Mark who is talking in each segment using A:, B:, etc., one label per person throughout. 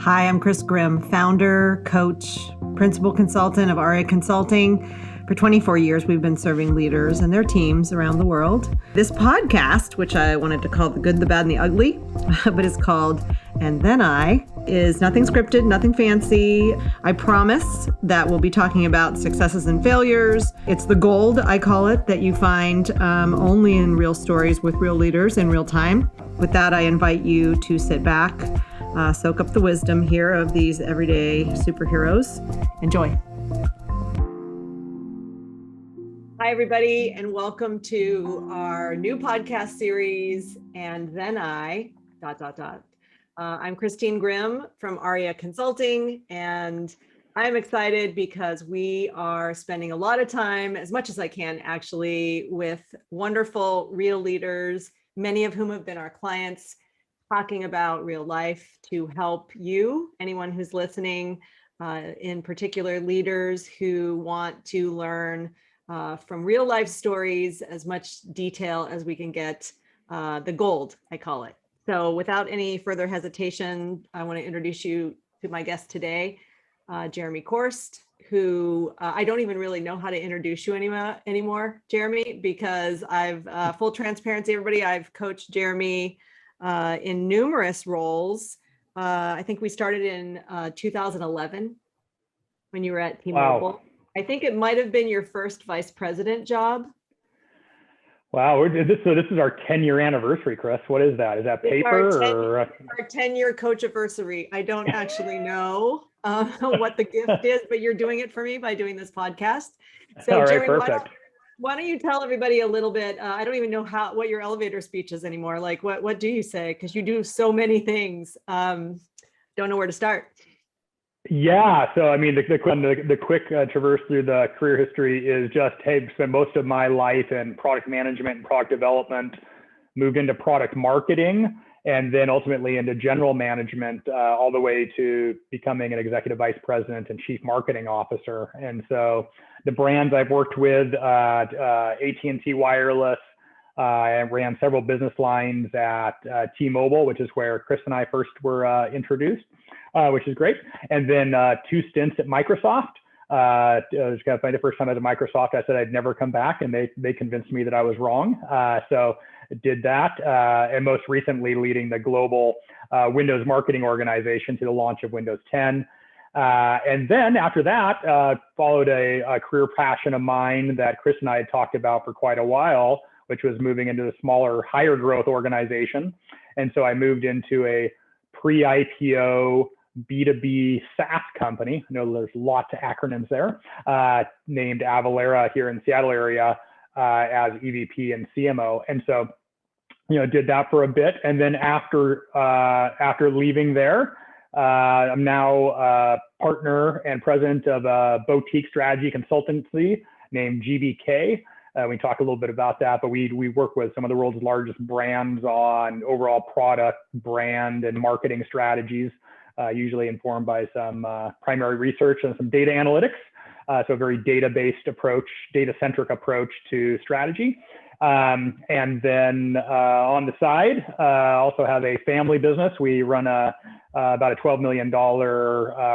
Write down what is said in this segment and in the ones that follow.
A: Hi, I'm Chris Grimm, founder, coach, principal consultant of ARIA Consulting. For 24 years, we've been serving leaders and their teams around the world. This podcast, which I wanted to call The Good, the Bad, and the Ugly, but is called And Then I, is nothing scripted, nothing fancy. I promise that we'll be talking about successes and failures. It's the gold, I call it, that you find only in real stories with real leaders in real time. With that, I invite you to sit back, soak up the wisdom here of these everyday superheroes. Enjoy. Hi, everybody, and welcome to our new podcast series, And Then I, ... I'm Christine Grimm from ARIA Consulting, and I'm excited because we are spending a lot of time, as much as I can actually, with wonderful real leaders, many of whom have been our clients, talking about real life to help you, anyone who's listening, in particular leaders who want to learn from real life stories, as much detail as we can get, the gold, I call it. So without any further hesitation, I want to introduce you to my guest today, Jeremy Korst, who I don't even really know how to introduce you anymore, Jeremy, because I've, full transparency, everybody, I've coached Jeremy in numerous roles. I think we started in 2011 when you were at T-Mobile.
B: Wow.
A: I think it might have been your first vice president job.
B: Wow, this is our 10-year anniversary, Chris. What is that? Is that paper or?
A: Our 10-year coach anniversary. I don't actually know what the gift is, but you're doing it for me by doing this podcast. So,
B: all right,
A: Jeremy,
B: perfect.
A: why don't you tell everybody a little bit? I don't even know what your elevator speech is anymore. Like, what do you say? Because you do so many things. Don't know where to start.
B: Yeah, so I mean, the quick traverse through the career history is just, hey, spent most of my life in product management and product development, moved into product marketing, and then ultimately into general management, all the way to becoming an executive vice president and chief marketing officer. And so the brands I've worked with, AT&T Wireless, I ran several business lines at T-Mobile, which is where Chris and I first were introduced, which is great. And then 2 stints at Microsoft. It was kind of funny, the first time I was at Microsoft, I said I'd never come back, and they convinced me that I was wrong. So did that, and most recently leading the global Windows marketing organization to the launch of Windows 10. And then after that, followed a career passion of mine that Chris and I had talked about for quite a while, which was moving into a smaller, higher growth organization. And so I moved into a pre-IPO B2B SaaS company. I know there's lots of acronyms there, named Avalara here in the Seattle area as EVP and CMO. And so, did that for a bit. And then after leaving there, I'm now a partner and president of a boutique strategy consultancy named GBK. We talk a little bit about that, but we work with some of the world's largest brands on overall product, brand, and marketing strategies, usually informed by some primary research and some data analytics. So a very data-based approach, data-centric approach to strategy. And then on the side, also have a family business. We run about a $12 million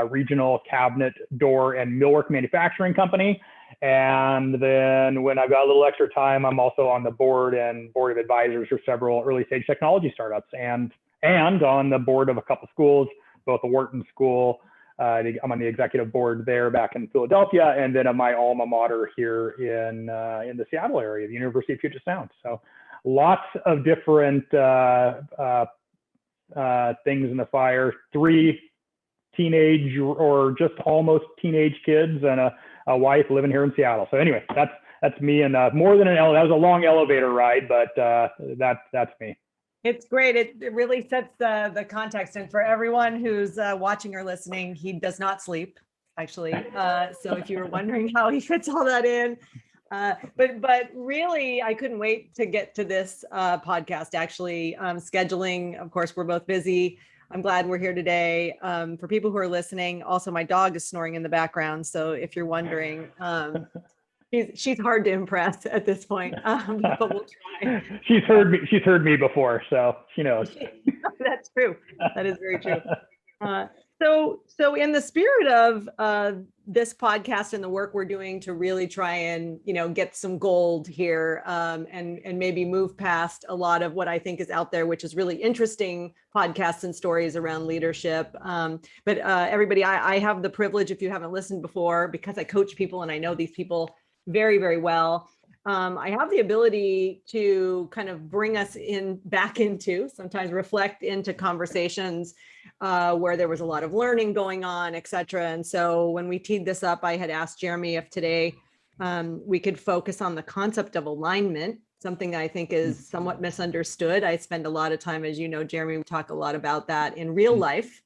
B: regional cabinet, door, and millwork manufacturing company. And then when I've got a little extra time, I'm also on the board of advisors for several early stage technology startups, and on the board of a couple schools, both the Wharton School. I'm on the executive board there back in Philadelphia, and then at my alma mater here in the Seattle area, the University of Puget Sound. So lots of different things in the fire. 3 teenage or just almost teenage kids, and a wife living here in Seattle. So anyway, that's me, and more than that was a long elevator ride, but that's me.
A: It's great. It really sets the context. And for everyone who's watching or listening, he does not sleep, actually. So if you were wondering how he fits all that in, but really, I couldn't wait to get to this podcast. Actually, scheduling, of course, we're both busy. I'm glad we're here today. For people who are listening, also my dog is snoring in the background. So if you're wondering, she's hard to impress at this point, but we'll try.
B: She's heard me before, so she knows.
A: That's true. That is very true. So in the spirit of this podcast and the work we're doing to really try and, get some gold here, and maybe move past a lot of what I think is out there, which is really interesting podcasts and stories around leadership. But everybody, I have the privilege, if you haven't listened before, because I coach people and I know these people very, very well. I have the ability to kind of bring us back into, sometimes reflect into conversations where there was a lot of learning going on, et cetera. And so when we teed this up, I had asked Jeremy if today we could focus on the concept of alignment, something I think is somewhat misunderstood. I spend a lot of time, as you know, Jeremy, we talk a lot about that in real life,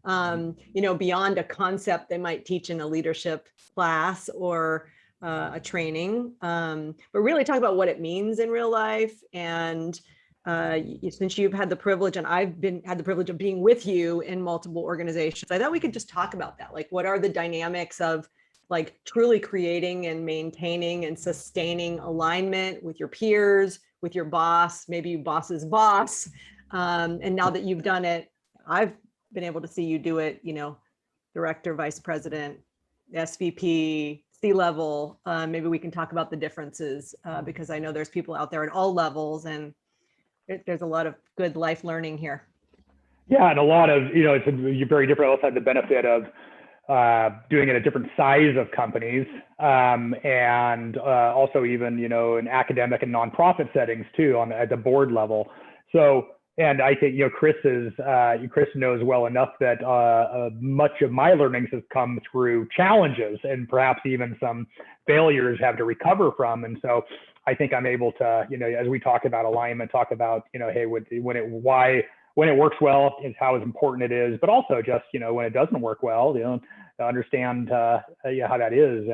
A: beyond a concept they might teach in a leadership class or a training, but really talk about what it means in real life. And since you've had the privilege, and I've had the privilege of being with you in multiple organizations, I thought we could just talk about that. Like, what are the dynamics of like truly creating and maintaining and sustaining alignment with your peers, with your boss, maybe your boss's boss. And now that you've done it, I've been able to see you do it, director, vice president, SVP, C-level. Maybe we can talk about the differences because I know there's people out there at all levels, and there's a lot of good life learning here.
B: Yeah, and a lot of, it's very different. Also had the benefit of doing it at different size of companies, and also even, in academic and nonprofit settings too, at the board level. So, and I think, Chris knows well enough that much of my learnings has come through challenges and perhaps even some failures have to recover from. And so I think I'm able to, as we talk about alignment, talk about, hey, when it works well is how important it is, but also just, when it doesn't work well, to understand how that is.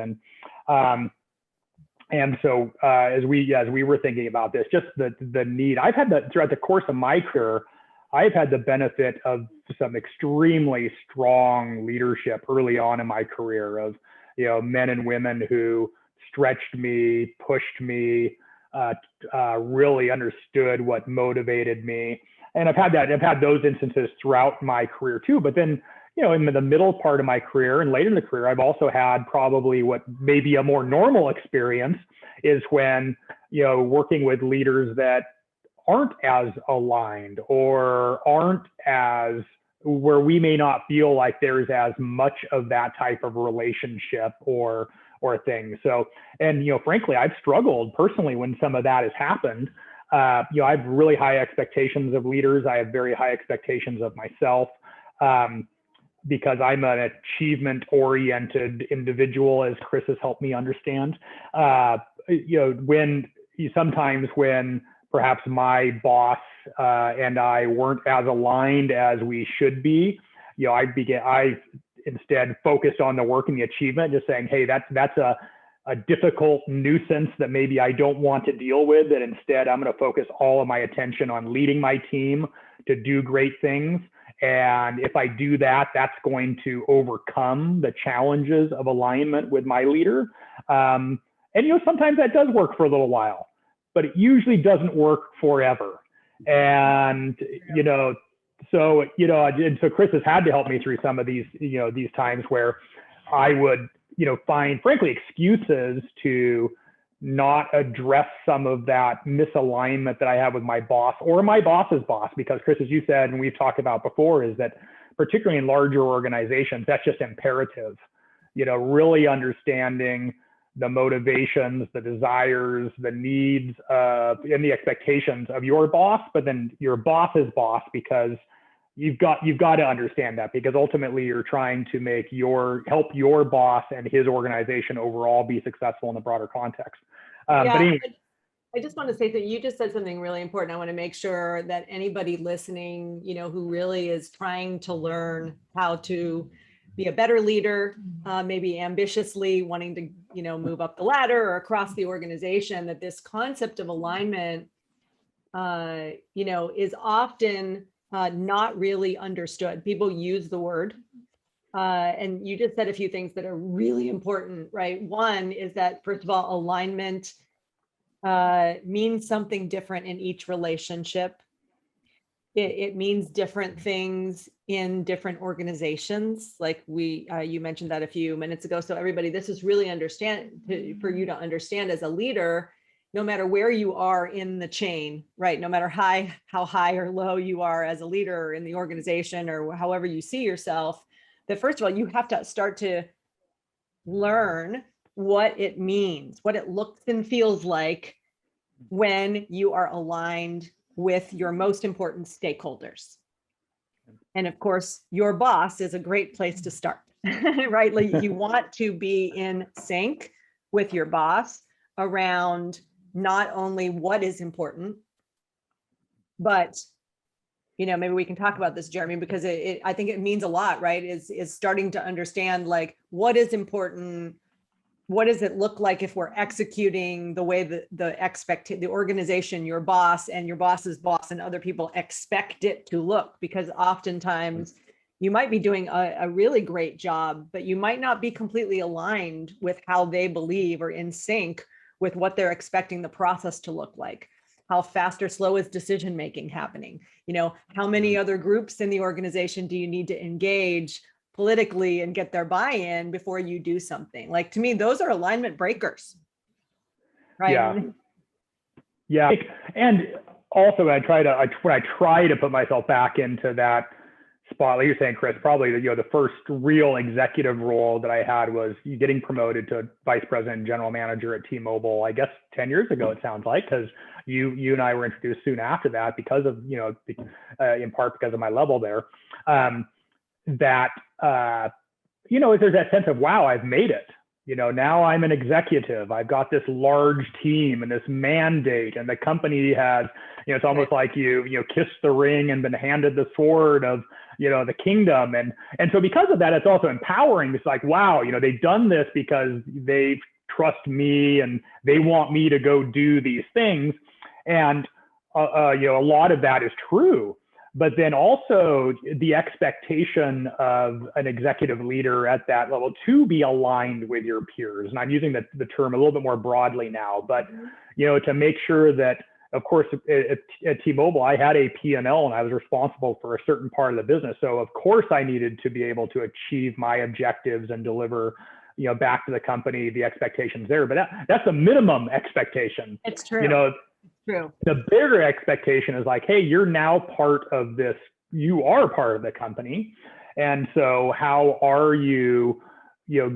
B: And so as we were thinking about this, just the need, I've had throughout the course of my career, I've had the benefit of some extremely strong leadership early on in my career of, men and women who stretched me, pushed me, really understood what motivated me. And I've had those instances throughout my career too. But then, in the middle part of my career and later in the career, I've also had probably what may be a more normal experience is when, working with leaders that aren't as aligned or aren't as, where we may not feel like there's as much of that type of relationship or thing. So, and, frankly, I've struggled personally when some of that has happened. I have really high expectations of leaders. I have very high expectations of myself. Because I'm an achievement-oriented individual, as Chris has helped me understand. Sometimes when perhaps my boss and I weren't as aligned as we should be, I instead focused on the work and the achievement, just saying, hey, that's a difficult nuisance that maybe I don't want to deal with, that instead I'm going to focus all of my attention on leading my team to do great things. And if I do that, that's going to overcome the challenges of alignment with my leader. And, sometimes that does work for a little while, but it usually doesn't work forever. And, so Chris has had to help me through some of these, these times where I would, find, frankly, excuses to not address some of that misalignment that I have with my boss or my boss's boss, because Chris, as you said, and we've talked about before, is that particularly in larger organizations, that's just imperative, really understanding the motivations, the desires, the needs and the expectations of your boss, but then your boss's boss, because you've got to understand that, because ultimately you're trying to help your boss and his organization overall be successful in the broader context. But anyway.
A: I just want to say that you just said something really important. I want to make sure that anybody listening, who really is trying to learn how to be a better leader, maybe ambitiously wanting to, move up the ladder or across the organization, that this concept of alignment, is often not really understood. People use the word, and you just said a few things that are really important, right? One is that, first of all, alignment means something different in each relationship. it means different things in different organizations. Like you mentioned that a few minutes ago. So everybody, this is really for you to understand as a leader, no matter where you are in the chain, right? No matter how high or low you are as a leader in the organization or however you see yourself, that first of all, you have to start to learn what it means, what it looks and feels like when you are aligned with your most important stakeholders. And of course, your boss is a great place to start, right? Like you want to be in sync with your boss around not only what is important, but maybe we can talk about this, Jeremy, because I think it means a lot, right? Is starting to understand like what is important. What does it look like if we're executing the way that the organization, your boss and your boss's boss and other people expect it to look? Because oftentimes you might be doing a really great job, but you might not be completely aligned with how they believe or in sync with what they're expecting the process to look like. How fast or slow is decision making happening? How many other groups in the organization do you need to engage politically and get their buy-in before you do something? Like, to me, those are alignment breakers, right?
B: Yeah. And also when I try to put myself back into that spot, like you're saying, Chris, probably the first real executive role that I had was getting promoted to vice president and general manager at T-Mobile, I guess 10 years ago, it sounds like, because you and I were introduced soon after that because of, in part because of my level there. There's that sense of, wow, I've made it. Now I'm an executive. I've got this large team and this mandate, and the company has, it's almost like you kissed the ring and been handed the sword of, the kingdom. And so because of that, it's also empowering. It's like, wow, they've done this because they trust me and they want me to go do these things. And, a lot of that is true. But then also the expectation of an executive leader at that level to be aligned with your peers. And I'm using the term a little bit more broadly now, but, to make sure that, of course, at T-Mobile, I had a P&L and I was responsible for a certain part of the business. So of course I needed to be able to achieve my objectives and deliver, back to the company, the expectations there. But that's a minimum expectation.
A: It's true. True.
B: The bigger expectation is like, hey, you're now part of this. You are part of the company. And so how are you,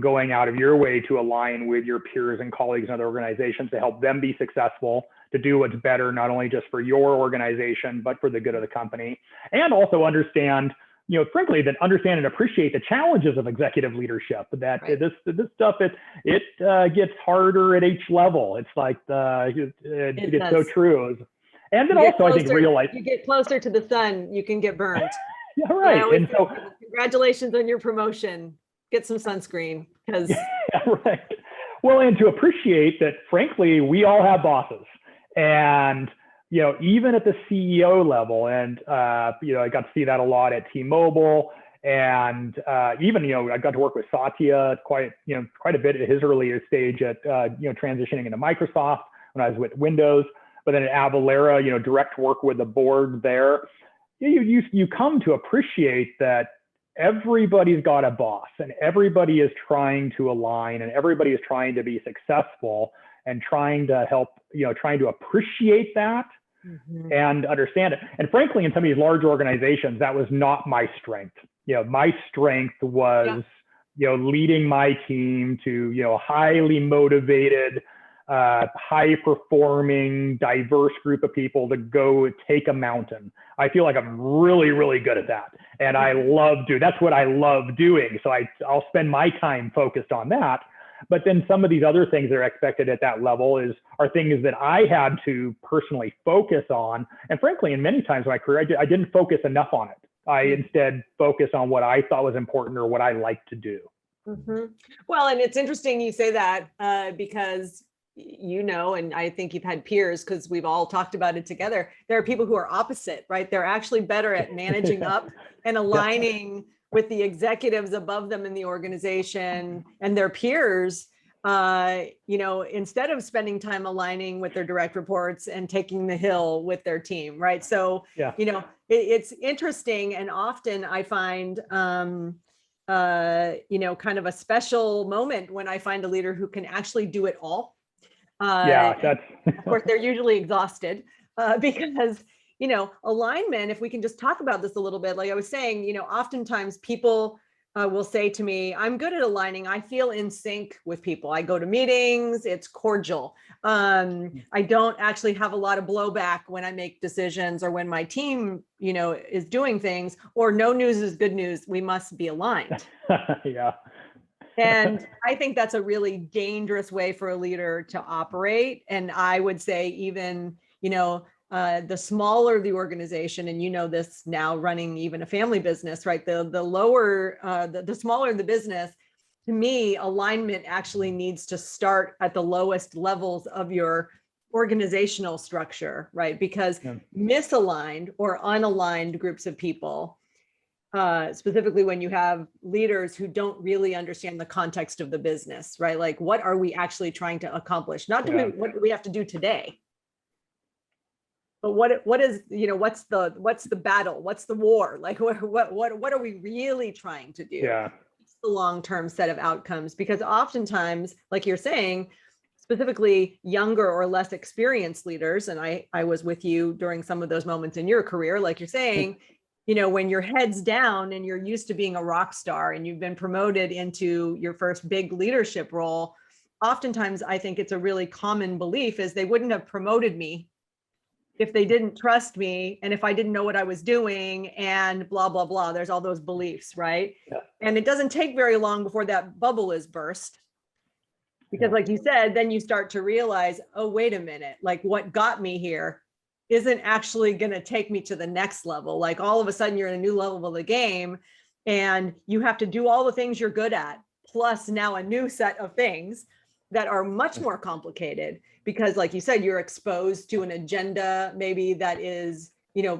B: going out of your way to align with your peers and colleagues and other organizations to help them be successful, to do what's better, not only just for your organization, but for the good of the company. And also understand, frankly, that understand and appreciate the challenges of executive leadership, that right. This stuff, it gets harder at each level. It's like, it's so true. And then also, I think realize
A: you get closer to the sun, you can get burned.
B: Yeah, right. And so
A: congratulations on your promotion. Get some sunscreen because
B: right. Well, and to appreciate that, frankly, we all have bosses, and even at the CEO level, and I got to see that a lot at T-Mobile, and even I got to work with Satya quite a bit at his earlier stage at transitioning into Microsoft when I was with Windows, but then at Avalara, direct work with the board there. You come to appreciate that everybody's got a boss, and everybody is trying to align, and everybody is trying to be successful, and trying to help, trying to appreciate that. Mm-hmm. And understand it. And frankly, in some of these large organizations, that was not my strength. My strength was, leading my team to, highly motivated, high performing, diverse group of people to go take a mountain. I feel like I'm really, really good at that. And that's what I love doing. So I'll spend my time focused on that. But then some of these other things that are expected at that level are things that I had to personally focus on. And frankly, in many times in my career, I didn't focus enough on it. I instead focused on what I thought was important or what I liked to do.
A: Mm-hmm. Well, and it's interesting you say that because, and I think you've had peers because we've all talked about it together. There are people who are opposite, right? They're actually better at managing up and aligning with the executives above them in the organization and their peers instead of spending time aligning with their direct reports and taking the hill with their team, right? So,
B: Yeah.
A: It's interesting, and often I find, kind of a special moment when I find a leader who can actually do it all.
B: Yeah, that's
A: Of course, they're usually exhausted because, alignment, if we can just talk about this a little bit, like I was saying, oftentimes people will say to me, I'm good at aligning. I feel in sync with people. I go to meetings, it's cordial. I don't actually have a lot of blowback when I make decisions or when my team, is doing things, or no news is good news. We must be aligned.
B: Yeah.
A: And I think that's a really dangerous way for a leader to operate. And I would say even, the smaller the organization, and this now running even a family business, right? The lower, the smaller the business, to me, alignment actually needs to start at the lowest levels of your organizational structure, right? Because misaligned or unaligned groups of people, specifically when you have leaders who don't really understand the context of the business, right? Like, what are we actually trying to accomplish? Not what do we have to do today, but what is, what's the battle? What's the war? Like, what are we really trying to do?
B: Yeah.
A: It's the long-term set of outcomes, because oftentimes, like you're saying, specifically younger or less experienced leaders, and I was with you during some of those moments in your career, like you're saying, when your head's down and you're used to being a rock star and you've been promoted into your first big leadership role, oftentimes I think it's a really common belief is they wouldn't have promoted me if they didn't trust me and if I didn't know what I was doing and blah, blah, blah. There's all those beliefs, right?
B: Yeah.
A: And it doesn't take very long before that bubble is burst. Because like you said, then you start to realize, oh, wait a minute, like what got me here isn't actually going to take me to the next level. Like all of a sudden you're in a new level of the game and you have to do all the things you're good at, plus now a new set of things that are much more complicated because, like you said, you're exposed to an agenda maybe that is,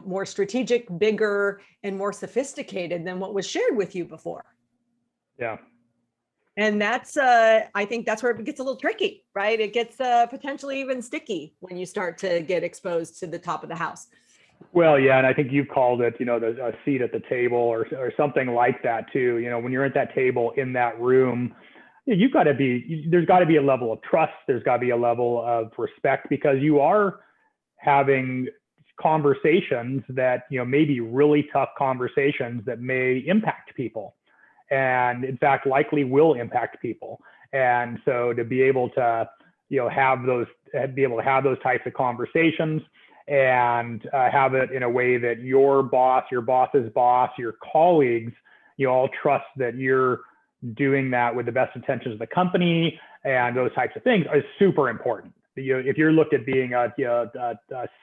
A: more strategic, bigger, and more sophisticated than what was shared with you before.
B: Yeah.
A: And that's, I think that's where it gets a little tricky, right? It gets potentially even sticky when you start to get exposed to the top of the house.
B: Well, yeah, and I think you called it, a seat at the table or something like that too. When you're at that table in that room, there's got to be a level of trust. There's got to be a level of respect because you are having conversations that, may be really tough conversations that may impact people. And in fact, likely will impact people. And so to be able to, have those types of conversations and have it in a way that your boss, your boss's boss, your colleagues, all trust that you're doing that with the best intentions of the company and those types of things is super important. If you're looked at being a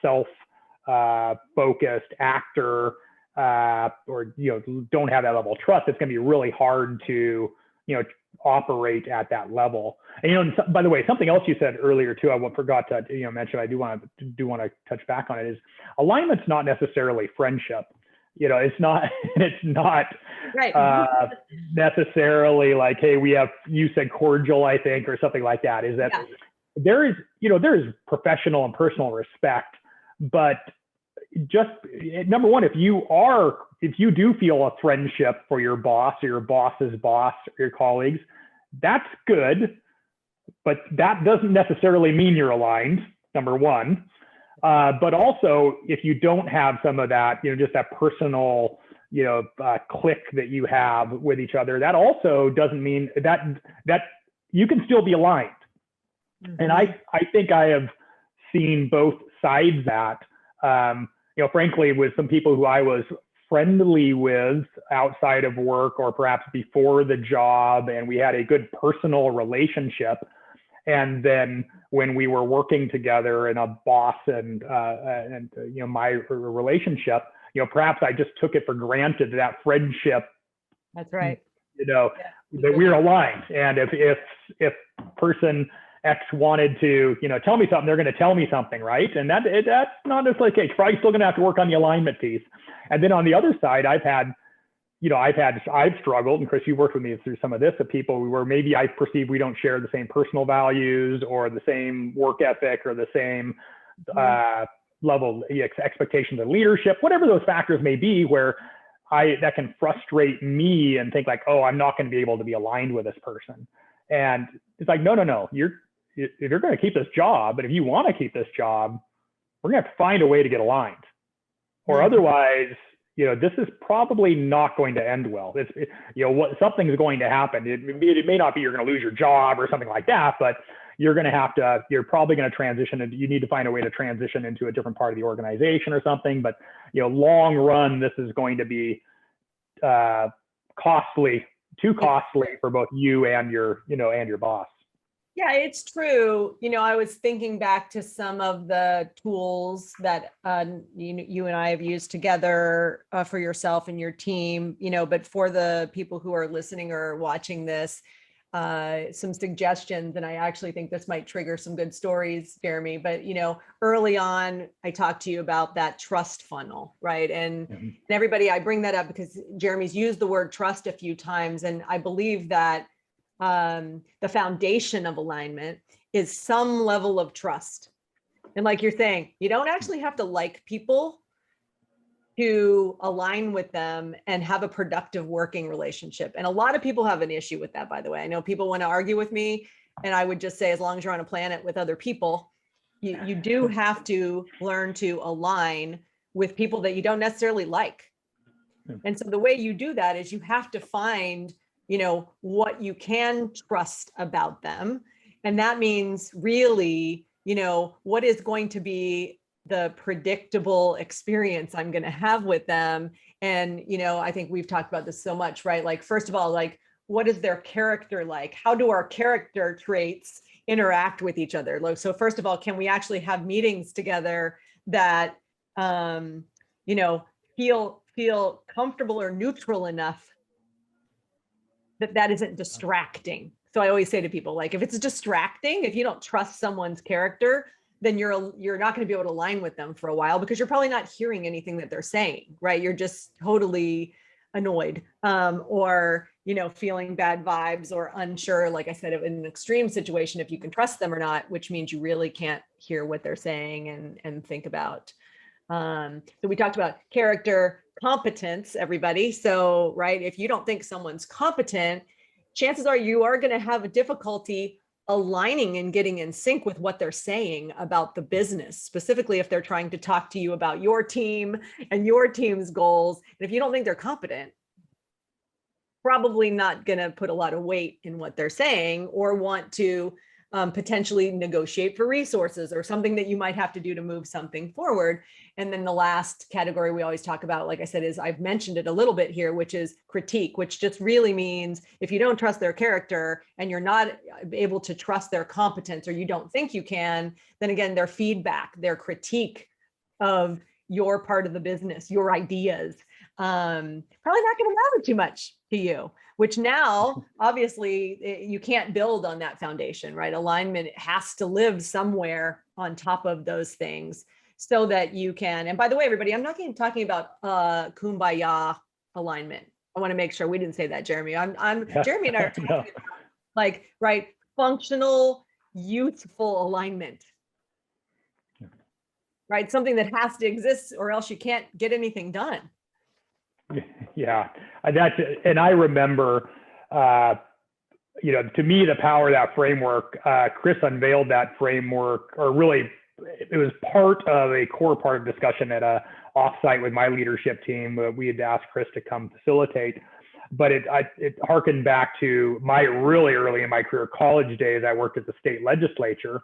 B: self-focused actor, or don't have that level of trust, it's going to be really hard to operate at that level. And by the way, something else you said earlier too, I forgot to mention. I do want to touch back on it. Is alignment's not necessarily friendship. It's not
A: right.
B: Necessarily like, hey, you said cordial, I think, or something like that. Is that there is professional and personal respect, but just number one, if you do feel a friendship for your boss or your boss's boss or your colleagues, that's good, but that doesn't necessarily mean you're aligned, number one. But also, if you don't have some of that, just that personal, click that you have with each other, that also doesn't mean that you can still be aligned. Mm-hmm. And I think I have seen both sides of that. Frankly, with some people who I was friendly with outside of work or perhaps before the job, and we had a good personal relationship. And then when we were working together in a boss and my relationship, perhaps I just took it for granted that friendship.
A: That's right.
B: That we're aligned. And if person X wanted to, tell me something, they're going to tell me something, right? And that's not necessarily the case. Probably still going to have to work on the alignment piece. And then on the other side, I've had I've struggled, and Chris, you worked with me through some of this, of people where maybe I perceive we don't share the same personal values or the same work ethic or the same level expectations of leadership, whatever those factors may be, where that can frustrate me and think like, oh, I'm not going to be able to be aligned with this person. And it's like, no, if you're going to keep this job, and if you want to keep this job, we're going to have to find a way to get aligned, or otherwise, this is probably not going to end well. Something's going to happen. It may not be you're going to lose your job or something like that, but you're probably going to transition, and you need to find a way to transition into a different part of the organization or something. But, long run, this is going to be too costly for both you and your boss.
A: Yeah, it's true. I was thinking back to some of the tools that you and I have used together for yourself and your team, but for the people who are listening or watching this, some suggestions. And I actually think this might trigger some good stories, Jeremy. But, early on, I talked to you about that trust funnel, right? And everybody, I bring that up because Jeremy's used the word trust a few times. And I believe that the foundation of alignment is some level of trust. And like you're saying, you don't actually have to like people to align with them and have a productive working relationship. And a lot of people have an issue with that, by the way. I know people want to argue with me, and I would just say, as long as you're on a planet with other people, you do have to learn to align with people that you don't necessarily like. And so the way you do that is you have to find what you can trust about them. And that means really, what is going to be the predictable experience I'm going to have with them. And, I think we've talked about this so much, right? Like, first of all, like, what is their character like? How do our character traits interact with each other? Like, so first of all, can we actually have meetings together that, feel comfortable or neutral enough that isn't distracting? So I always say to people, like, if it's distracting, if you don't trust someone's character, then you're not going to be able to align with them for a while, because you're probably not hearing anything that they're saying, right? You're just totally annoyed, or, feeling bad vibes or unsure, like I said, in an extreme situation, if you can trust them or not, which means you really can't hear what they're saying and think about. So we talked about character, competence, everybody. So, right, if you don't think someone's competent, chances are you are going to have a difficulty aligning and getting in sync with what they're saying about the business, specifically if they're trying to talk to you about your team and your team's goals. And if you don't think they're competent, probably not going to put a lot of weight in what they're saying, or want to potentially negotiate for resources or something that you might have to do to move something forward. And then the last category we always talk about, like I said, is, I've mentioned it a little bit here, which is critique, which just really means if you don't trust their character and you're not able to trust their competence, or you don't think you can, then again, their feedback, their critique of your part of the business, your ideas, probably not going to matter too much to you, which now obviously you can't build on that foundation, right? Alignment has to live somewhere on top of those things so that you can, and by the way, everybody, I'm not talking about kumbaya alignment. I want to make sure we didn't say that, Jeremy. Jeremy and I are talking about, like, right, functional, youthful alignment. Right? Something that has to exist, or else you can't get anything done.
B: Yeah, and I remember, to me, the power of that framework, Chris unveiled that framework, or really, it was part of a core part of discussion at a offsite with my leadership team. We had asked Chris to come facilitate, but it harkened back to my really early in my career college days. I worked at the state legislature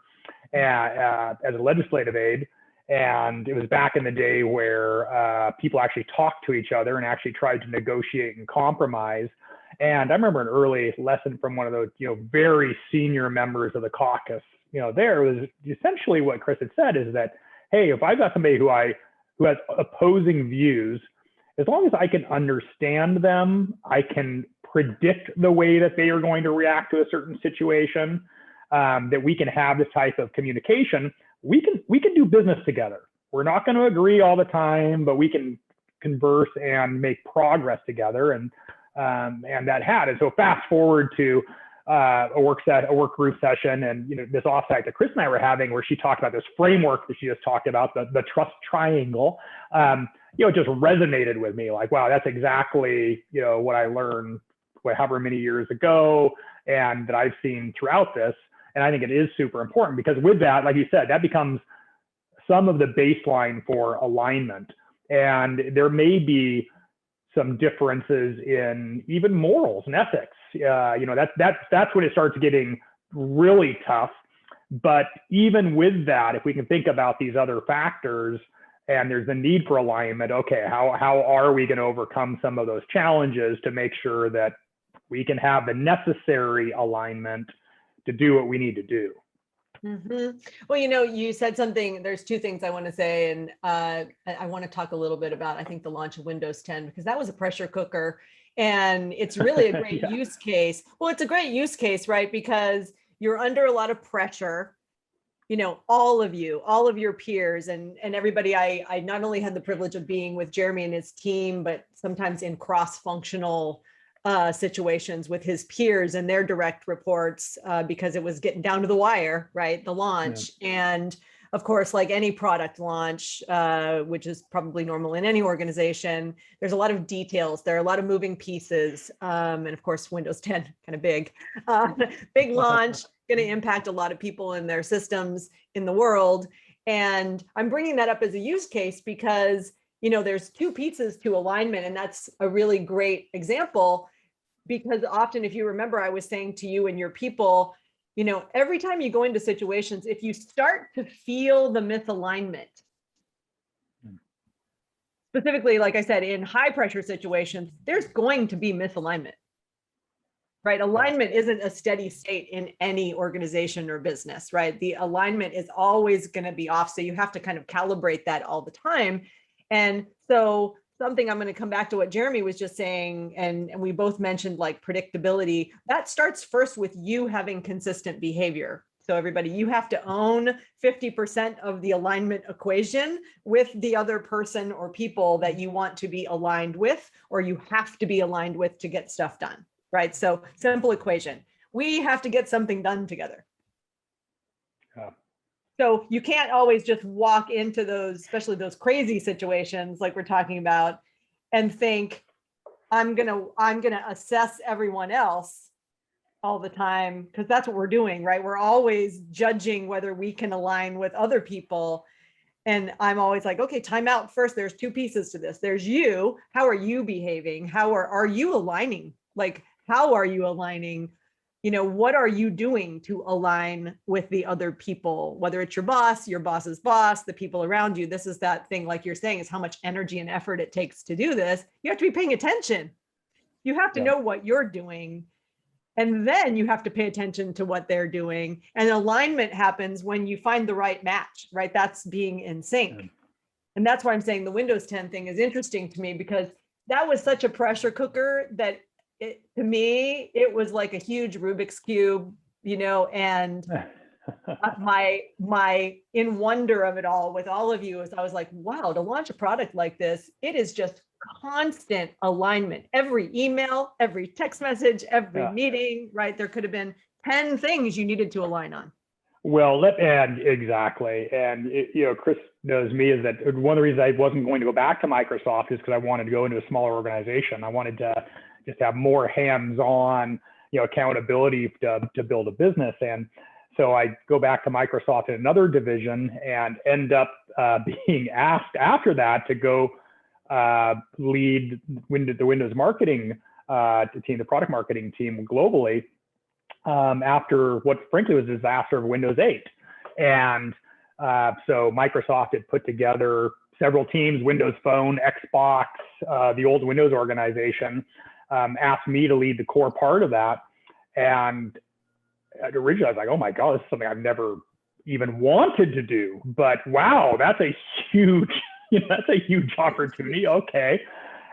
B: as a legislative aide. And it was back in the day where people actually talked to each other and actually tried to negotiate and compromise. And I remember an early lesson from one of those, very senior members of the caucus. There was essentially what Chris had said is that, hey, if I've got somebody who has opposing views, as long as I can understand them, I can predict the way that they are going to react to a certain situation, that we can have this type of communication. We can do business together. We're not going to agree all the time, but we can converse and make progress together. And that had. And so fast forward to a work group session, and this offsite that Chris and I were having, where she talked about this framework that she just talked about, the trust triangle. It just resonated with me. Like, wow, that's exactly what I learned however many years ago, and that I've seen throughout this. And I think it is super important, because with that, like you said, that becomes some of the baseline for alignment. And there may be some differences in even morals and ethics. That's when it starts getting really tough. But even with that, if we can think about these other factors, and there's a need for alignment, okay, how are we going to overcome some of those challenges to make sure that we can have the necessary alignment to do what we need to do?
A: Mm-hmm. Well, you said something, there's two things I want to say, and I want to talk a little bit about, I think, the launch of Windows 10, because that was a pressure cooker, and it's really a great use case. Well, it's a great use case, right? Because you're under a lot of pressure, all of your peers and everybody. I not only had the privilege of being with Jeremy and his team, but sometimes in cross-functional situations with his peers and their direct reports, because it was getting down to the wire, right? The launch. Yeah. And of course, like any product launch, which is probably normal in any organization, there's a lot of details. There are a lot of moving pieces. And of course, Windows 10, kind of big launch, going to impact a lot of people and their systems in the world. And I'm bringing that up as a use case because, there's two pieces to alignment. And that's a really great example. Because often, if you remember, I was saying to you and your people, every time you go into situations, if you start to feel the misalignment, specifically, like I said, in high pressure situations, there's going to be misalignment, right? Alignment isn't a steady state in any organization or business, right? The alignment is always going to be off. So you have to kind of calibrate that all the time. And so something, I'm going to come back to what Jeremy was just saying, and we both mentioned like predictability. That starts first with you having consistent behavior. So everybody, you have to own 50% of the alignment equation with the other person or people that you want to be aligned with, or you have to be aligned with to get stuff done, right? So simple equation. We have to get something done together. So you can't always just walk into those, especially those crazy situations like we're talking about, and think, I'm gonna assess everyone else all the time, because that's what we're doing, right? We're always judging whether we can align with other people. And I'm always like, okay, time out first. There's two pieces to this. There's you. How are you behaving? How are you aligning? Like, how are you aligning? What are you doing to align with the other people, whether it's your boss's boss, the people around you? This is that thing, like you're saying, is how much energy and effort it takes to do this. You have to be paying attention. You have to know what you're doing. And then you have to pay attention to what they're doing. And alignment happens when you find the right match, right? That's being in sync. And that's why I'm saying the Windows 10 thing is interesting to me, because that was such a pressure cooker that to me, it was like a huge Rubik's Cube, and my in wonder of it all with all of you is I was like, wow, to launch a product like this, it is just constant alignment. Every email, every text message, every meeting, right? There could have been 10 things you needed to align on.
B: Well, exactly. And Chris knows me, is that one of the reasons I wasn't going to go back to Microsoft is because I wanted to go into a smaller organization. I wanted to just have more hands-on, accountability to build a business. And so I go back to Microsoft in another division and end up being asked after that to go lead the Windows marketing team, the product marketing team globally, after what frankly was a disaster of Windows 8. And so Microsoft had put together several teams, Windows Phone, Xbox, the old Windows organization, asked me to lead the core part of that. And originally I was like, oh my God, this is something I've never even wanted to do, but wow, that's a huge, opportunity. Okay.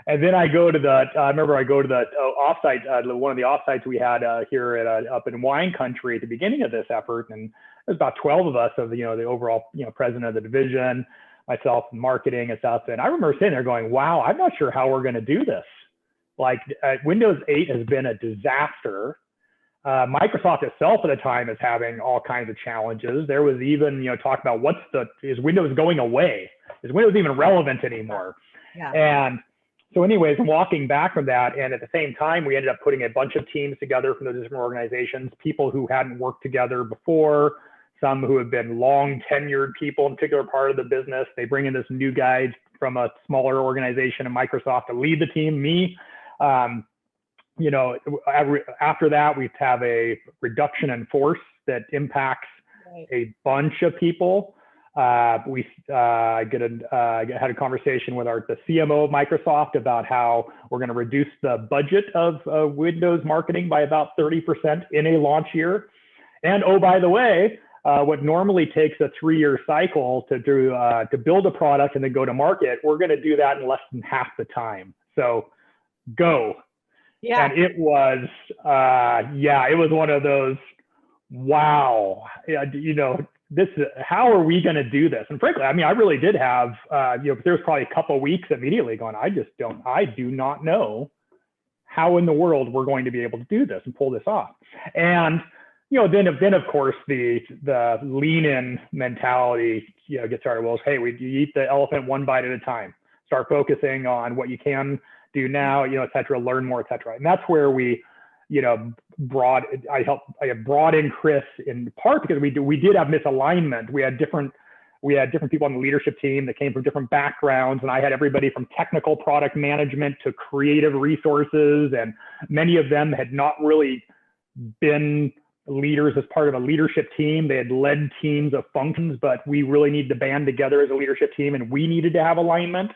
B: And then I go to I remember I go to the offsite, one of the offsites we had here up in wine country at the beginning of this effort. And there's about 12 of us of the overall, president of the division, myself, marketing and stuff. And I remember sitting there going, wow, I'm not sure how we're going to do this. Like Windows 8 has been a disaster. Microsoft itself at the time is having all kinds of challenges. There was even, talk about is Windows going away? Is Windows even relevant anymore?
A: Yeah.
B: And so anyways, walking back from that, and at the same time, we ended up putting a bunch of teams together from those different organizations, people who hadn't worked together before, some who have been long tenured people in a particular part of the business. They bring in this new guy from a smaller organization in Microsoft to lead the team, me. After that, we have a reduction in force that impacts a bunch of people. I had a conversation with the CMO of Microsoft about how we're going to reduce the budget of Windows marketing by about 30% in a launch year. And oh, by the way, what normally takes a 3-year cycle to build a product and then go to market, we're going to do that in less than half the time. So go.
A: Yeah.
B: And it was one of those, wow, how are we going to do this? And frankly, I really did have, there was probably a couple of weeks immediately going, I do not know how in the world we're going to be able to do this and pull this off. And, then of course the lean in mentality, gets started. Well, hey, you eat the elephant one bite at a time, start focusing on what you can do now, et cetera, learn more, et cetera. And that's where we, brought in Chris in part because we did have misalignment. We had different people on the leadership team that came from different backgrounds, and I had everybody from technical product management to creative resources, and many of them had not really been leaders as part of a leadership team. They had led teams of functions, but we really needed to band together as a leadership team, and we needed to have alignment.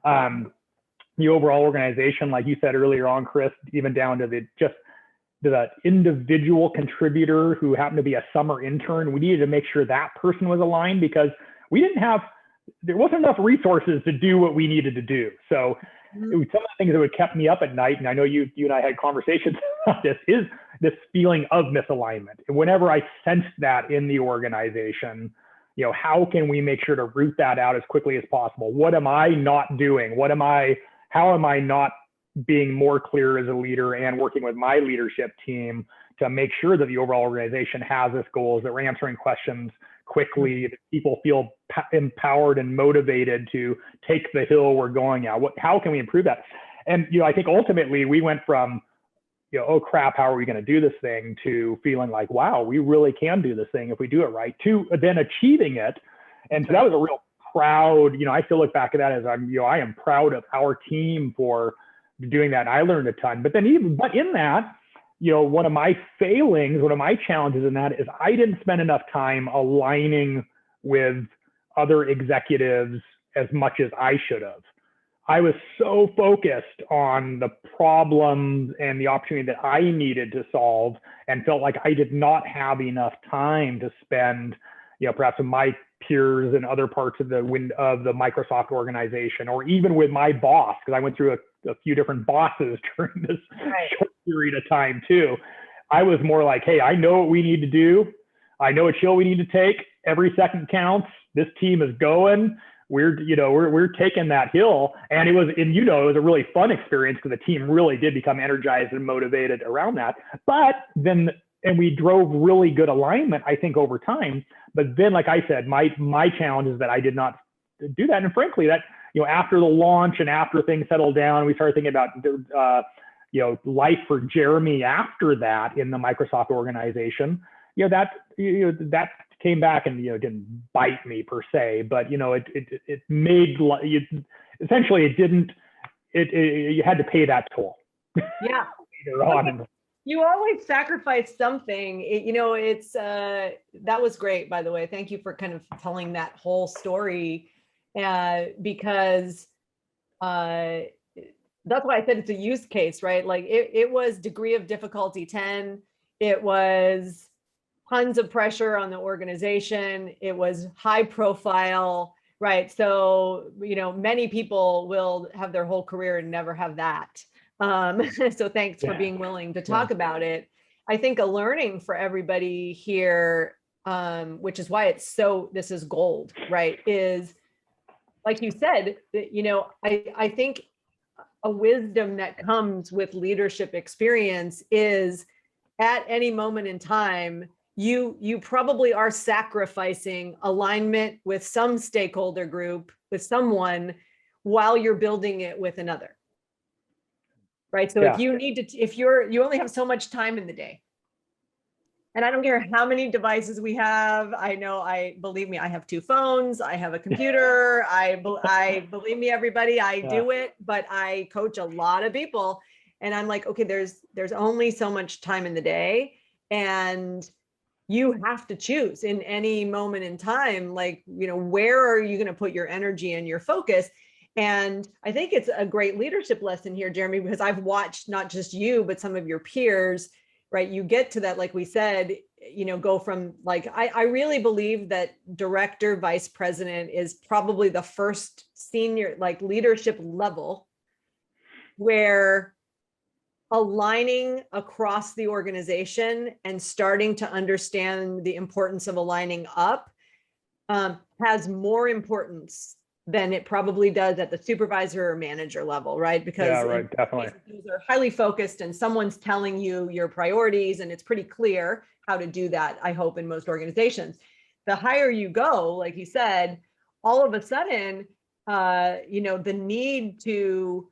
B: The overall organization, like you said earlier on, Chris, even down to the individual contributor who happened to be a summer intern, we needed to make sure that person was aligned because there wasn't enough resources to do what we needed to do. So some of the things that would kept me up at night, and I know you and I had conversations about this, is this feeling of misalignment. And whenever I sensed that in the organization, how can we make sure to root that out as quickly as possible? What am I not doing? How am I not being more clear as a leader and working with my leadership team to make sure that the overall organization has its goals, that we're answering questions quickly, that people feel empowered and motivated to take the hill we're going at? How can we improve that? And, I think ultimately we went from, oh crap, how are we going to do this thing, to feeling like, wow, we really can do this thing if we do it right, to then achieving it. And so that was a real proud, I still look back at that as I am proud of our team for doing that. And I learned a ton, but in that, one of my failings, one of my challenges in that is I didn't spend enough time aligning with other executives as much as I should have. I was so focused on the problems and the opportunity that I needed to solve, and felt like I did not have enough time to spend, perhaps with my peers in other parts of the Microsoft organization, or even with my boss, because I went through a few different bosses during this short period of time too. I was more like, hey, I know what we need to do. I know what hill we need to take. Every second counts. This team is going. We're taking that hill. And it was a really fun experience because the team really did become energized and motivated around that. And we drove really good alignment, I think, over time. But then, like I said, my challenge is that I did not do that. And frankly, that, after the launch and after things settled down, we started thinking about, life for Jeremy after that in the Microsoft organization. That came back and, didn't bite me per se, but, it made, essentially it didn't, you had to pay that toll.
A: Yeah.
B: Later on.
A: You always sacrifice something. That was great, by the way. Thank you for kind of telling that whole story, because that's why I said it's a use case, right? Like it was degree of difficulty 10. It was tons of pressure on the organization. It was high profile, right? So, many people will have their whole career and never have that. So thanks for being willing to talk about it. I think a learning for everybody here, which is why this is gold, right? Is like you said, that, I think a wisdom that comes with leadership experience is at any moment in time, you probably are sacrificing alignment with some stakeholder group, with someone, while you're building it with another. Right. So if you only have so much time in the day, and I don't care how many devices we have. Believe me, I have 2 phones. I have a computer. Believe me, everybody, I do it, but I coach a lot of people, and I'm like, okay, there's only so much time in the day, and you have to choose in any moment in time, like, where are you going to put your energy and your focus? And I think it's a great leadership lesson here, Jeremy, because I've watched not just you, but some of your peers, right? You get to that, like we said, go from like, I really believe that director, vice president is probably the first senior, like, leadership level where aligning across the organization and starting to understand the importance of aligning up has more importance than it probably does at the supervisor or manager level, right? Because
B: definitely.
A: Those are highly focused, and someone's telling you your priorities, and it's pretty clear how to do that, I hope, in most organizations. The higher you go, like you said, all of a sudden, the need to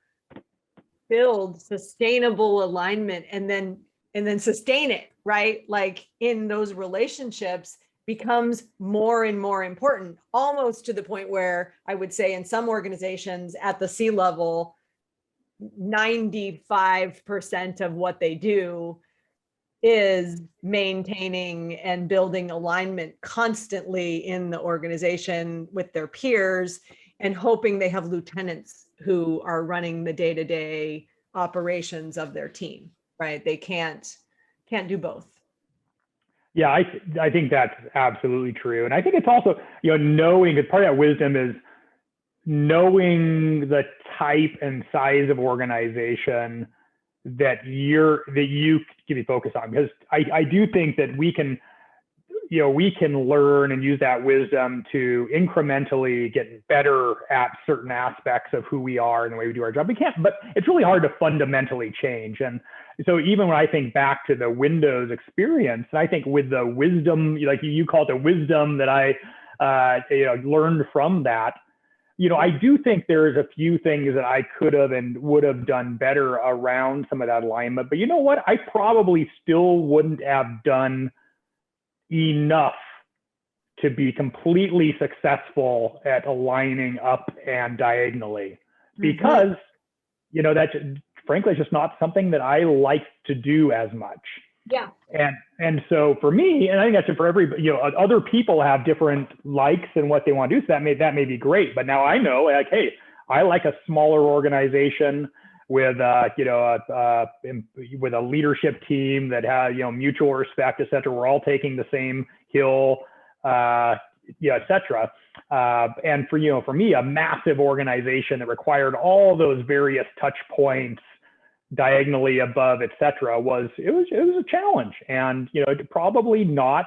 A: build sustainable alignment and then sustain it, right? Like in those relationships, becomes more and more important, almost to the point where I would say in some organizations at the C level, 95% of what they do is maintaining and building alignment constantly in the organization with their peers, and hoping they have lieutenants who are running the day-to-day operations of their team, right? They can't do both.
B: Yeah, I think that's absolutely true. And I think it's also, knowing that part of that wisdom is knowing the type and size of organization that you can be focused on. Because I do think that we can learn and use that wisdom to incrementally get better at certain aspects of who we are and the way we do our job. We can't, but it's really hard to fundamentally change. And so even when I think back to the Windows experience, I think with the wisdom, like you call it the wisdom that I learned from that, I do think there's a few things that I could have and would have done better around some of that alignment. But you know what? I probably still wouldn't have done enough to be completely successful at aligning up and diagonally, because that, frankly, is just not something that I like to do as much.
A: Yeah.
B: And so for me, and I think that's for everybody, other people have different likes and what they want to do. So that may be great. But now I know, like, hey, I like a smaller organization with with a leadership team that has mutual respect, et cetera. We're all taking the same hill, et cetera. And for me, a massive organization that required all those various touch points diagonally above, et cetera, was a challenge, and probably not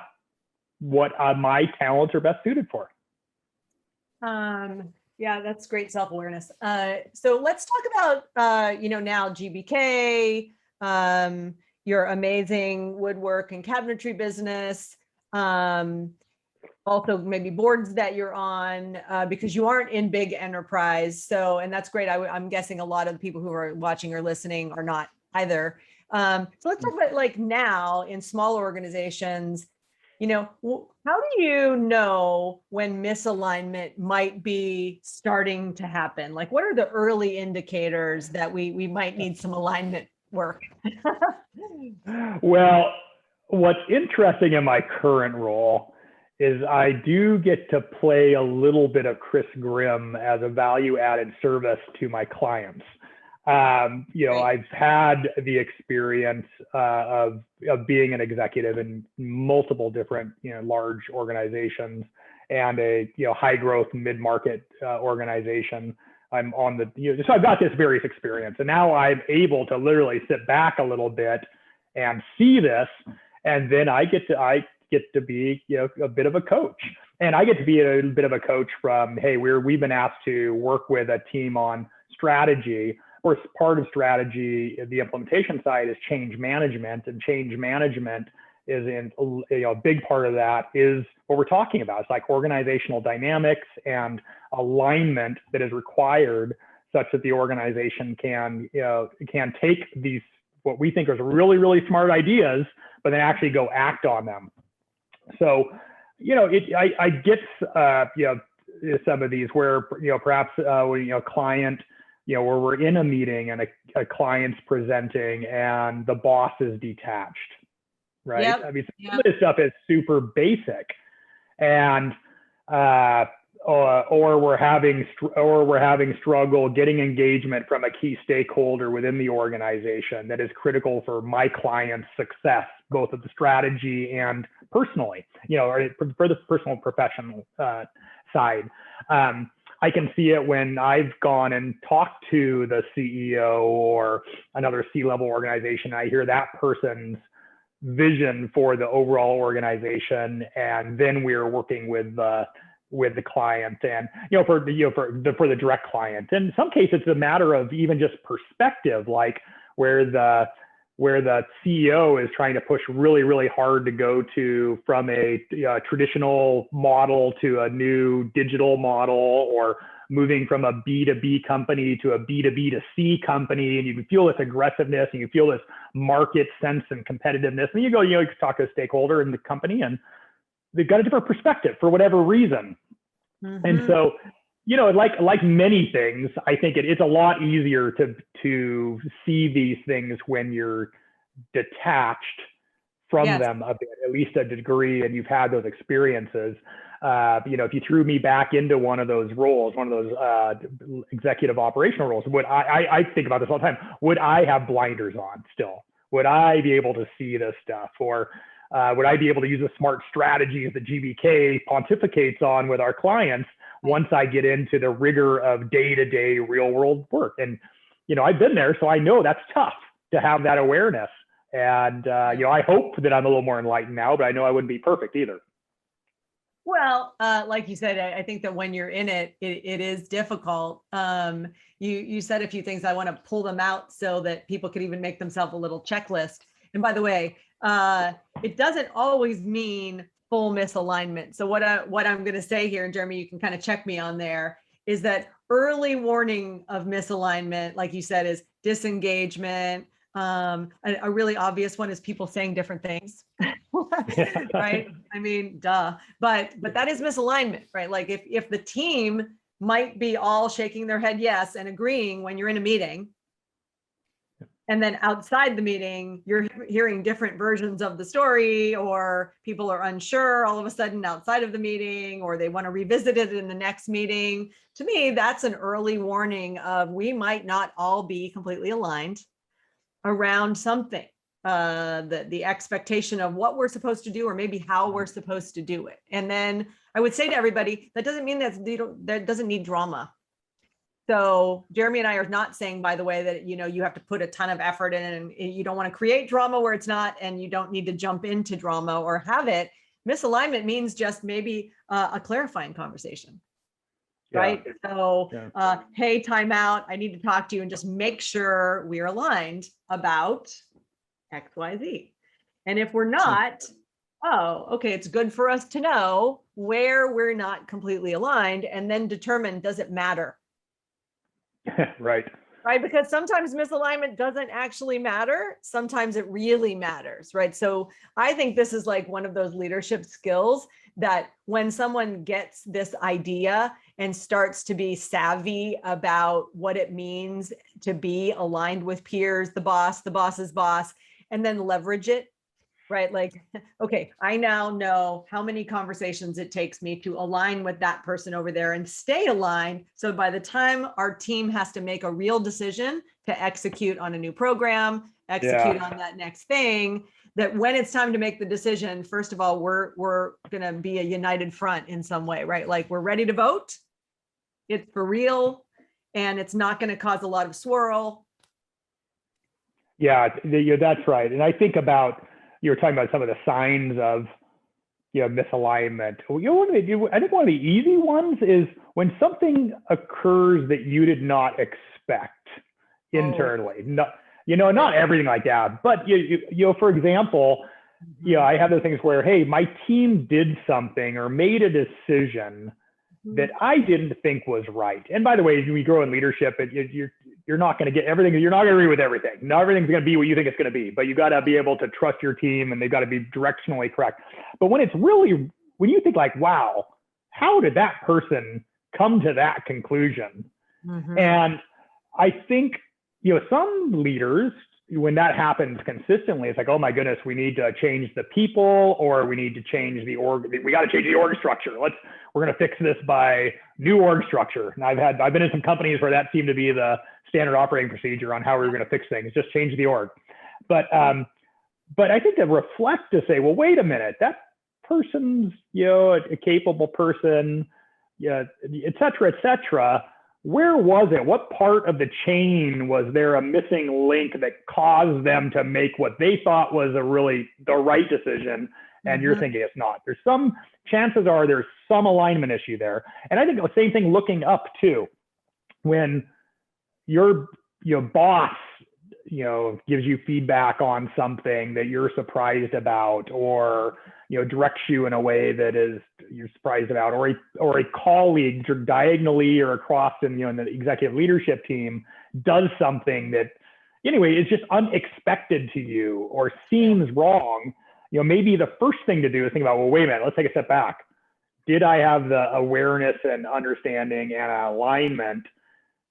B: what my talents are best suited for.
A: Yeah, that's great self-awareness. So let's talk about, now GBK, your amazing woodwork and cabinetry business, also maybe boards that you're on, because you aren't in big enterprise. So, and that's great. I'm guessing a lot of the people who are watching or listening are not either. So let's talk about, like, now in small organizations, how do you know when misalignment might be starting to happen? Like, what are the early indicators that we might need some alignment work?
B: Well, what's interesting in my current role is I do get to play a little bit of Chris Grimm as a value-added service to my clients. I've had the experience of being an executive in multiple different, large organizations, and a high growth mid-market organization. I'm on the so I've got this various experience, and now I'm able to literally sit back a little bit and see this, and then I get to be a bit of a coach. And I get to be a bit of a coach from, hey, we've been asked to work with a team on strategy. Of course, part of strategy, the implementation side, is change management, and change management is a big part of that is what we're talking about. It's like organizational dynamics and alignment that is required such that the organization can take these, what we think are really, really smart ideas, but then actually go act on them. So, I get, some of these where, perhaps, client, where we're in a meeting and a client's presenting and the boss is detached, right?
A: Yep.
B: I mean, some of this stuff is super basic, and, or we're having struggle getting engagement from a key stakeholder within the organization that is critical for my client's success, both at the strategy and personally, or for the personal professional side. I can see it when I've gone and talked to the CEO or another C-level organization. I hear that person's vision for the overall organization, and then we're working with the client, and for the direct client. And in some cases, it's a matter of even just perspective, like where the CEO is trying to push really, really hard to go from a traditional model to a new digital model, or moving from a B2B company to a B2B2C company, and you feel this aggressiveness and you feel this market sense and competitiveness, and you can talk to a stakeholder in the company, and they've got a different perspective for whatever reason. Mm-hmm. And so, like many things, I think it's a lot easier to see these things when you're detached from them a bit, at least a degree, and you've had those experiences. If you threw me back into one of those roles, one of those executive operational roles, I think about this all the time, would I have blinders on still? Would I be able to see this stuff? Or would I be able to use the smart strategies that GBK pontificates on with our clients once I get into the rigor of day-to-day real-world work? And, I've been there, so I know that's tough to have that awareness. And, I hope that I'm a little more enlightened now, but I know I wouldn't be perfect either.
A: Well, like you said, I think that when you're in it is difficult. You said a few things. I want to pull them out so that people could even make themselves a little checklist. And by the way, it doesn't always mean full misalignment. So what I'm going to say here, and Jeremy, you can kind of check me on there, is that early warning of misalignment, like you said, is disengagement. A really obvious one is people saying different things, right? I mean, duh. But that is misalignment, right? Like if the team might be all shaking their head yes and agreeing when you're in a meeting, and then outside the meeting, you're hearing different versions of the story, or people are unsure all of a sudden outside of the meeting, or they want to revisit it in the next meeting. To me, that's an early warning of we might not all be completely aligned around something, the expectation of what we're supposed to do, or maybe how we're supposed to do it. And then I would say to everybody, that doesn't mean that doesn't need drama. So Jeremy and I are not saying, by the way, that you have to put a ton of effort in, and you don't want to create drama where it's not, and you don't need to jump into drama or have it. Misalignment means just maybe a clarifying conversation. Right. So, hey, time out. I need to talk to you and just make sure we're aligned about X, Y, Z. And if we're not, okay, it's good for us to know where we're not completely aligned, and then determine, does it matter?
B: Right.
A: Right. Because sometimes misalignment doesn't actually matter. Sometimes it really matters. Right. So I think this is like one of those leadership skills that when someone gets this idea and starts to be savvy about what it means to be aligned with peers, the boss's boss, and then leverage it, right? Like, okay, I now know how many conversations it takes me to align with that person over there and stay aligned. So by the time our team has to make a real decision to execute on a new program, execute on that next thing, that when it's time to make the decision, first of all, we're going to be a united front in some way, right? Like we're ready to vote. It's for real, and it's not going to cause a lot of swirl.
B: Yeah, that's right. And I think about, you were talking about some of the signs of misalignment. I think one of the easy ones is when something occurs that you did not expect internally. Not everything like that, but for example, I have those things where, hey, my team did something or made a decision that I didn't think was right. And by the way, as we grow in leadership, you're not going to get everything. You're not going to agree with everything. Not everything's going to be what you think it's going to be, but you got to be able to trust your team and they've got to be directionally correct. But when you think like, wow, how did that person come to that conclusion? And I think, some leaders, when that happens consistently, it's like, oh my goodness, we need to change the people, or we need to change the org. We got to change the org structure. We're going to fix this by new org structure. And I've been in some companies where that seemed to be the standard operating procedure on how we were going to fix things, just change the org. But I think to reflect, to say, well, wait a minute, that person's, a capable person, et cetera. Where was it? What part of the chain was there a missing link that caused them to make what they thought was the right decision? And you're thinking it's not. Chances are there's some alignment issue there. And I think the same thing looking up too. When your boss, gives you feedback on something that you're surprised about, or directs you in a way that you're surprised about, or a colleague diagonally or across in the executive leadership team does something that anyway is just unexpected to you or seems wrong. Maybe the first thing to do is think about, well, wait a minute, let's take a step back. Did I have the awareness and understanding and alignment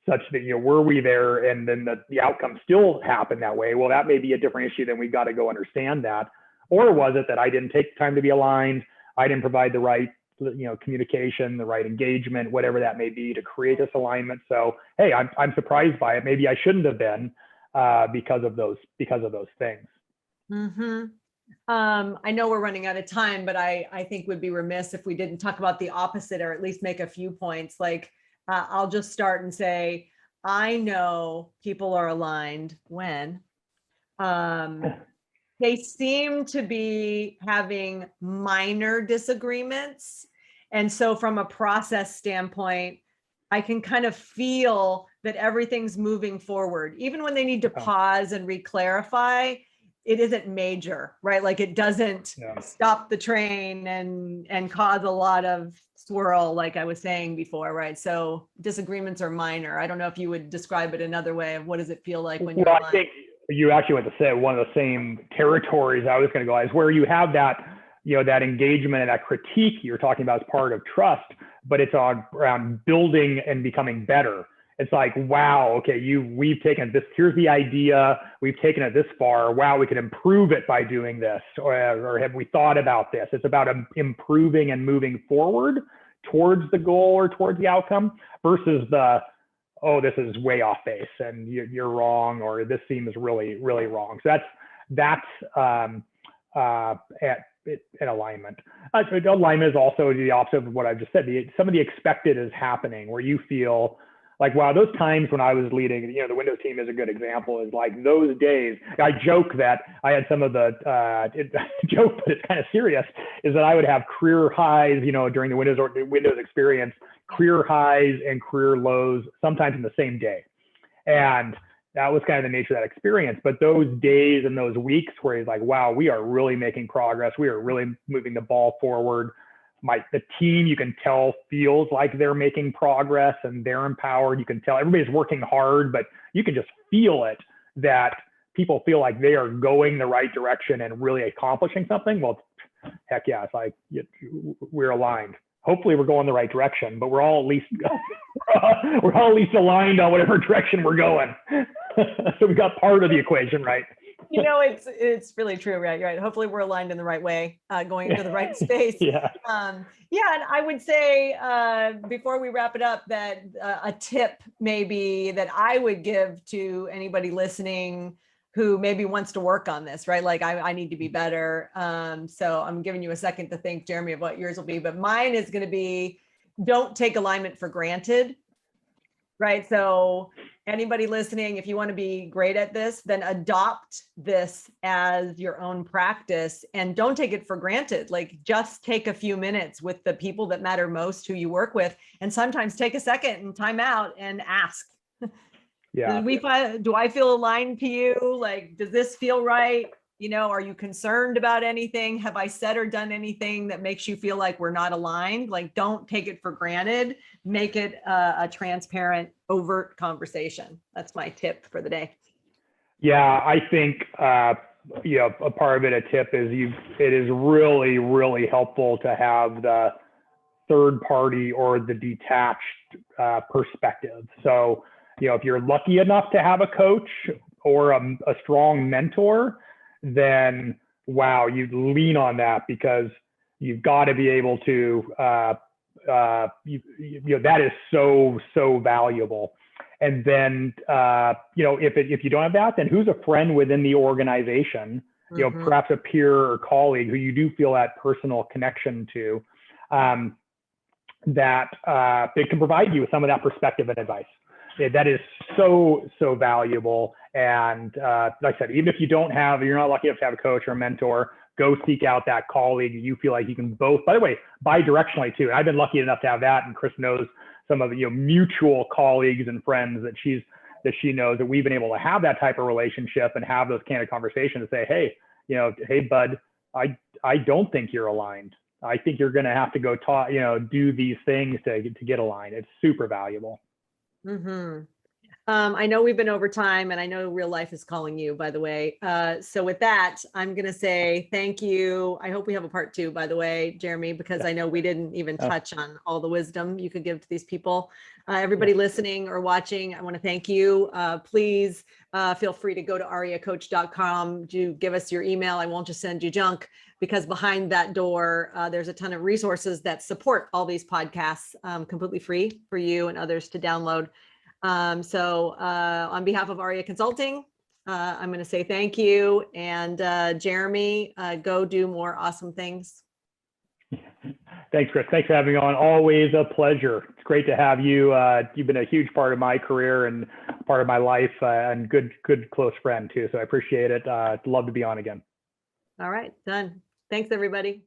B: such that, were we there and then the outcome still happened that way? Well, that may be a different issue. Then we got to go understand that. Or was it that I didn't take time to be aligned? I didn't provide the right, communication, the right engagement, whatever that may be, to create this alignment. So, hey, I'm surprised by it. Maybe I shouldn't have been because of those things.
A: I know we're running out of time, but I think we'd be remiss if we didn't talk about the opposite, or at least make a few points. Like, I'll just start and say, I know people are aligned when they seem to be having minor disagreements. And so from a process standpoint, I can kind of feel that everything's moving forward. Even when they need to pause and re-clarify, it isn't major, right? Like it doesn't stop the train and cause a lot of swirl, like I was saying before, right? So disagreements are minor. I don't know if you would describe it another way of what does it feel like when you're aligned?
B: I think you actually went to say one of the same territories I was going to go, is where you have that, that engagement and that critique you're talking about as part of trust, but it's around building and becoming better. It's like, wow, okay, we've taken this, here's the idea, we've taken it this far, wow, we could improve it by doing this, or have we thought about this? It's about improving and moving forward towards the goal or towards the outcome, versus this is way off base and you're wrong, or this seems really, really wrong. So that's at alignment. Alignment is also the opposite of what I've just said. Some of the expected is happening, where you feel like, wow, those times when I was leading, the Windows team is a good example, is like those days. I joke that I had some of the, joke, but it's kind of serious, is that I would have career highs, during the Windows experience, career highs and career lows, sometimes in the same day. And that was kind of the nature of that experience. But those days and those weeks where he's like, wow, we are really making progress. We are really moving the ball forward. The team, you can tell, feels like they're making progress and they're empowered. You can tell everybody's working hard, but you can just feel it, that people feel like they are going the right direction and really accomplishing something. Well, heck yeah, it's like we're aligned. Hopefully we're going the right direction, but we're all at least aligned on whatever direction we're going. So we got part of the equation right.
A: It's really true, right? You're right. Hopefully we're aligned in the right way, going into the right space. And I would say before we wrap it up, that a tip maybe that I would give to anybody listening who maybe wants to work on this, right? Like I need to be better. So I'm giving you a second to think, Jeremy, of what yours will be, but mine is going to be, don't take alignment for granted, right? So anybody listening, if you want to be great at this, then adopt this as your own practice and don't take it for granted. Like just take a few minutes with the people that matter most who you work with, and sometimes take a second and time out and ask.
B: Yeah.
A: Do I feel aligned to you? Like, does this feel right? You know, are you concerned about anything? Have I said or done anything that makes you feel like we're not aligned? Like, don't take it for granted. Make it a transparent, overt conversation. That's my tip for the day.
B: Yeah, I think you know, a part of it, a tip is it is really, really helpful to have the third party or the detached perspective. So, you know, if you're lucky enough to have a coach or a strong mentor, then wow, you lean on that, because you've got to be able to, you know, that is so valuable. And then, you know, if you don't have that, then who's a friend within the organization, you know, perhaps a peer or colleague who you do feel that personal connection to, that they can provide you with some of that perspective and advice. That is so valuable. And like I said, even if you're not lucky enough to have a coach or a mentor, go seek out that colleague you feel like you can both, by the way, bi-directionally too. I've been lucky enough to have that, and Chris knows some of the, you know, mutual colleagues and friends that she knows, that we've been able to have that type of relationship and have those candid conversations and say, hey, you know, hey bud, I don't think you're aligned. I think you're going to have to go talk, you know, do these things to get aligned. It's super valuable.
A: I know we've been over time, and I know real life is calling you, by the way. So with that, I'm going to say thank you. I hope we have a part 2, by the way, Jeremy, because I know we didn't even touch on all the wisdom you could give to these people. Everybody listening or watching, I want to thank you. Please feel free to go to ariacoach.com to give us your email. I won't just send you junk, because behind that door, there's a ton of resources that support all these podcasts completely free for you and others to download. So on behalf of Aria Consulting, I'm going to say thank you. And Jeremy, go do more awesome things.
B: Thanks, Chris. Thanks for having me on. Always a pleasure. It's great to have you. You've been a huge part of my career and part of my life, and good close friend too. So I appreciate it. Love to be on again.
A: All right, done. Thanks, everybody.